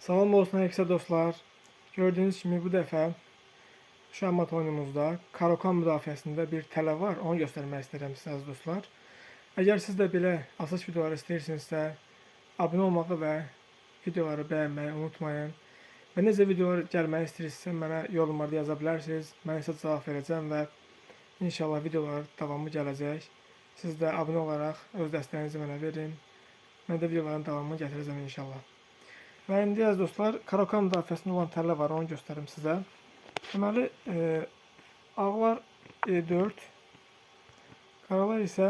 Salam olsun herkese dostlar. Gördüğünüz kimi bu dəfə şahmat oyunumuzda Karakan müdafiəsində bir tələ var. Onu göstərmək istəyirəm sizə əziz dostlar. Əgər siz də belə asas videolar istəyirsinizsə, abunə olmağı və videoları bəyənməyi unutmayın. Və necə videolar gəlməyi istəyirsinizsə, mənə yorumlarda yaza bilərsiniz. Mən isə cavab verəcəm və inşallah videolar davamı gələcək. Siz də abunə olaraq öz dəstəyinizi mənə verin. Mən də videoların davamını gətirəcəm inşallah. Və indi əziz dostlar, Karakan müdafiəsində olan tələ var, onu göstərim sizə. Deməli, ağlar E4, qaralar isə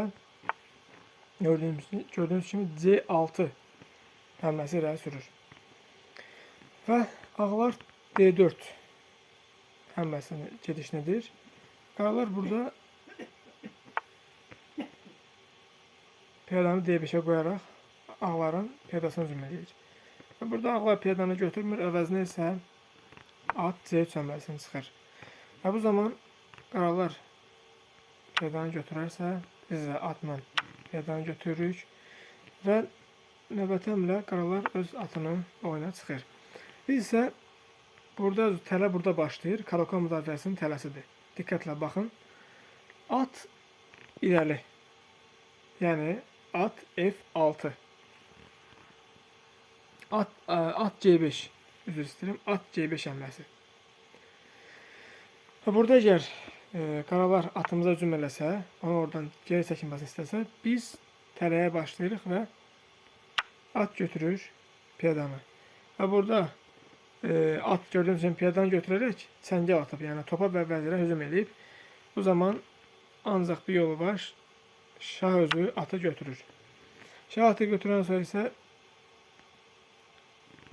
gördüyünüz kimi C6 həmləsi ilə sürür. Və ağlar D4 həmləsinin gedişinidir. Qaralar burada piyadanı D5'ə qoyaraq ağların piyadasını hücum edir. Burada ağlar piyadanı götürmür, əvəzinə isə at C3 həmləsini çıxır. Və bu zaman qaralar piyadanı götürərsə, biz də atla piyadanı götürürük və növbəti həmlə qaralar öz atını oyuna çıxır. Biz isə burada tələ burada başlayır. Karakan müdafiəsinin tələsidir. Diqqətlə baxın. At irəli. Yəni at F6. At C5. Üzr istəyirəm. At C5 həmləsi. Və burada əgər qaralar atımıza hücum eləsə, onu oradan geri çəkilməsini istəsə, biz tələyə başlayırıq və at götürür piyadanı. Və burada at gördüyünüz kimi piyadanı götürərək çəngəl atıb, yəni topa və vəzirə hücum edib. Bu zaman ancaq bir yolu var. Şah özü atı götürür. Şah atı götürən sonra isə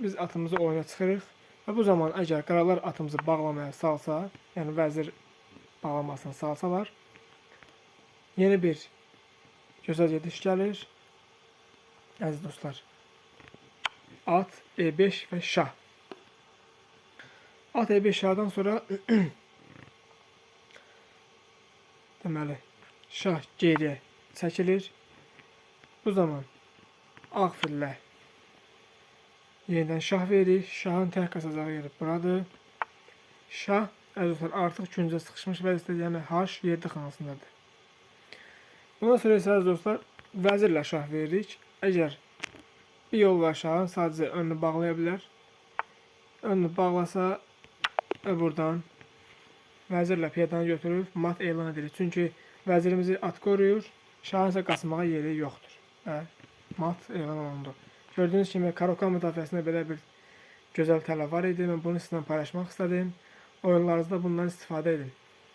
biz atımızı oyuna çıxırıq və bu zaman əgər qaralar atımızı bağlamaya salsa, yəni vəzir bağlamasını salsalar, yeni bir gözəl gediş gəlir. Əziz dostlar, at E5 və şah. At E5 şahdan sonra deməli şah geriyə çəkilir. Bu zaman ağ fillə yenidən şah verir. Şahın tək qasacağı yeri buradır. Şah əzizlər artıq küncə sıxışmış vəziyyətdə, yəni H 7 xanasındadır. Bundan sonra isə əziz dostlar vəzirlə şah veririk. Əgər bir yol var şahın, sadəcə önünü bağlaya bilər. Önünü bağlasa və buradan vəzirlə piyadanı götürüb mat elan edilir. Çünki vəzirimizi at qoruyur, şahın isə qaçmağa yeri yoxdur. Və mat elan olundu. Gördüğünüz kimi Karakan müdafiəsində belə bir gözəl tələ var idi. Mən bunu sizinlə paylaşmaq istədim. Oyunlarınızda bundan istifadə edin.